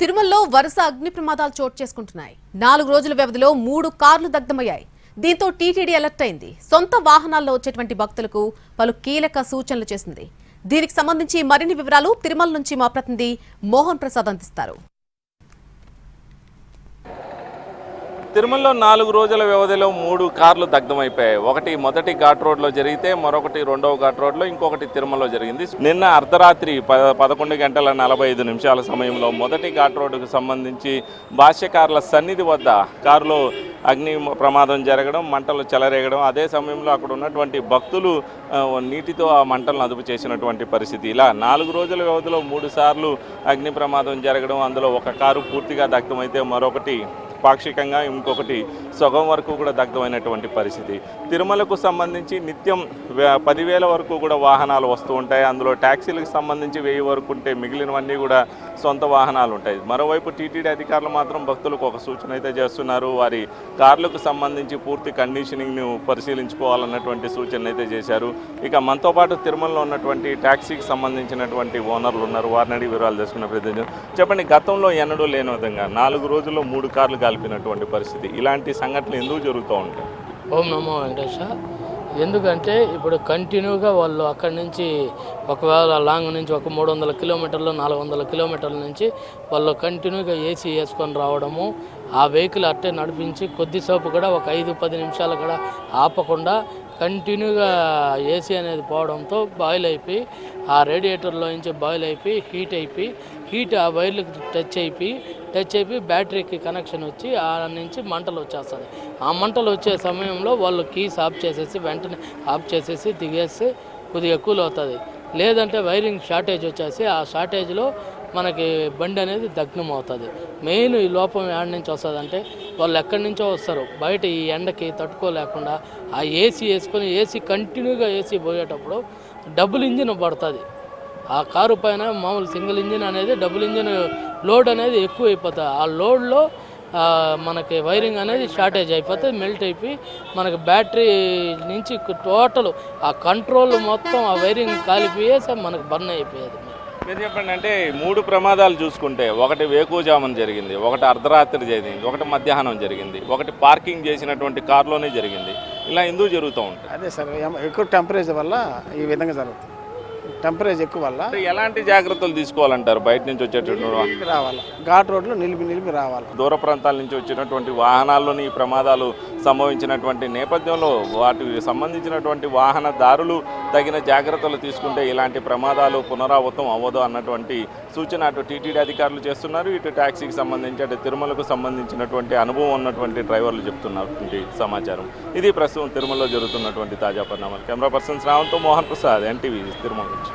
తిరుమలలో వరుస అగ్ని ప్రమాదాలు చోటు చేసుకుంటున్నాయి. 4 రోజుల వ్యవధిలో 3 కార్లు దగ్ధమయ్యాయి. దీంతో టీటీడీ అలర్ట్ అయింది. సొంత వాహనాల్లో వచ్చేటువంటి భక్తులకు పలు కీలక సూచనలు చేసింది. దీనికి సంబంధించి మరిన్ని వివరాలు తిరుమల నుంచి మా ప్రతినిధి మోహన్ ప్రసాద్ అందిస్తారు. తిరుమలలో 4 రోజుల వ్యవధిలో 3 కార్లు దగ్ధమైపోయాయి. ఒకటి మొదటి ఘాట్ రోడ్లో జరిగితే మరొకటి రెండవ ఘాట్ రోడ్లో, ఇంకొకటి తిరుమలలో జరిగింది. నిన్న అర్ధరాత్రి 11 గంటల 45 నిమిషాల సమయంలో మొదటి ఘాట్ రోడ్డుకు సంబంధించి భాష్యకారుల సన్నిధి వద్ద కారులో అగ్ని ప్రమాదం జరగడం, మంటలు చెలరేగడం, అదే సమయంలో అక్కడ ఉన్నటువంటి భక్తులు నీటితో ఆ మంటలను అదుపు చేసినటువంటి పరిస్థితి. ఇలా 4 రోజుల వ్యవధిలో 3 సార్లు అగ్ని ప్రమాదం జరగడం, అందులో ఒక కారు పూర్తిగా దగ్ధమైతే మరొకటి పాక్షికంగా, ఇంకొకటి సగం వరకు కూడా దగ్ధమైనటువంటి పరిస్థితి. తిరుమలకు సంబంధించి నిత్యం 10,000 వరకు కూడా వాహనాలు వస్తూ ఉంటాయి. అందులో ట్యాక్సీలకు సంబంధించి 1000 వరకు ఉంటే మిగిలినవన్నీ కూడా సొంత వాహనాలు ఉంటాయి. మరోవైపు టీటీడీ అధికారులు మాత్రం భక్తులకు ఒక సూచన అయితే చేస్తున్నారు. వారి కార్లకు సంబంధించి పూర్తి కండిషనింగ్ను పరిశీలించుకోవాలన్నటువంటి సూచన అయితే చేశారు. ఇక మనతో పాటు తిరుమలలో ఉన్నటువంటి ట్యాక్సీకి సంబంధించినటువంటి ఓనర్లు ఉన్నారు. వారిని అడిగి వివరాలు తెలుసుకున్న ప్రతినిధి చెప్పండి, గతంలో ఎన్నడూ లేని విధంగా 4 రోజుల్లో 3 కార్లు కలిపినటువంటి పరిస్థితి, ఇలాంటి సంఘటనలు ఎందుకు జరుగుతూ ఉంటాయి? ఓం నమో వెంకటేశ. ఎందుకంటే ఇప్పుడు కంటిన్యూగా వాళ్ళు అక్కడి నుంచి ఒకవేళ లాంగ్ నుంచి ఒక 300 కిలోమీటర్లు 400 కిలోమీటర్ల నుంచి వాళ్ళు కంటిన్యూగా ఏసీ వేసుకొని రావడము, ఆ వెహికల్ అట్టే నడిపించి కొద్దిసేపు కూడా ఒక 5-10 నిమిషాలు కూడా ఆపకుండా కంటిన్యూగా ఏసీ అనేది పోవడంతో బాయిల్ అయిపోయి, ఆ రేడియేటర్లో నుంచి బాయిల్ అయిపోయి హీట్ ఆ వైర్లకు టచ్ అయిపోయి బ్యాటరీకి కనెక్షన్ వచ్చి ఆ నుంచి మంటలు వచ్చేస్తుంది. ఆ మంటలు వచ్చే సమయంలో వాళ్ళు కీస్ ఆఫ్ చేసేసి వెంటనే ఆఫ్ చేసేసి దిగేసి కొద్దిగా కూల్ అవుతుంది. లేదంటే వైరింగ్ షార్టేజ్ వచ్చేసి ఆ షార్టేజ్లో మనకి బండి అనేది దగ్ధం అవుతుంది. మెయిన్ ఈ లోపం ఎక్కడి నుంచి వస్తుందంటే వాళ్ళు ఎక్కడి నుంచో వస్తారు, బయట ఈ ఎండకి తట్టుకోలేకుండా ఆ ఏసీ వేసుకొని కంటిన్యూగా ఏసీ పోయేటప్పుడు డబుల్ ఇంజిన్ పడుతుంది. ఆ కారు పైన మామూలు సింగిల్ ఇంజిన్ అనేది డబుల్ ఇంజిన్ లోడ్ అనేది ఎక్కువ అయిపోతుంది. ఆ లోడ్లో మనకి వైరింగ్ అనేది షార్టేజ్ అయిపోతుంది, మెల్ట్ అయిపోయి మనకి బ్యాటరీ నుంచి టోటల్ ఆ కంట్రోల్ మొత్తం ఆ వైరింగ్ కాలిపోయేసి మనకు బర్న్ అయిపోయేది. మీరు చెప్పండి, అంటే 3 ప్రమాదాలు చూసుకుంటే ఒకటి వేకువజామున జరిగింది, ఒకటి అర్ధరాత్రి జరిగింది, ఒకటి మధ్యాహ్నం జరిగింది, ఒకటి పార్కింగ్ చేసినటువంటి కారులోనే జరిగింది. ఇలా ఎందుకు జరుగుతూ ఉంటాయి? అదే సార్, ఎక్కువ టెంపరేచర్ వల్ల ఈ విధంగా జరుగుతుంది. టెంపరేచర్ ఎక్కువ వల్ల ఎలాంటి జాగ్రత్తలు తీసుకోవాలంటారు? బయట నుంచి వచ్చేటటువంటి రావాలి, ఘాట్ రోడ్లో నిలిపి రావాలి. దూర ప్రాంతాల నుంచి వచ్చినటువంటి వాహనాల్లోని ఈ ప్రమాదాలు సంభవించినటువంటి నేపథ్యంలో వాటికి సంబంధించినటువంటి వాహనదారులు తగిన జాగ్రత్తలు తీసుకుంటే ఇలాంటి ప్రమాదాలు పునరావృతం అవ్వదు అన్నటువంటి సూచన అటు టీటీడీ అధికారులు చేస్తున్నారు. ఇటు ట్యాక్సీకి సంబంధించి అటు తిరుమలకు సంబంధించినటువంటి అనుభవం ఉన్నటువంటి డ్రైవర్లు చెప్తున్నటువంటి సమాచారం. ఇది ప్రస్తుతం తిరుమలలో జరుగుతున్నటువంటి తాజా పరిణామాలు. కెమెరా పర్సన్ శ్రావంతో మోహన్ ప్రసాద్, ఎన్టీవీ, తిరుమల నుంచి.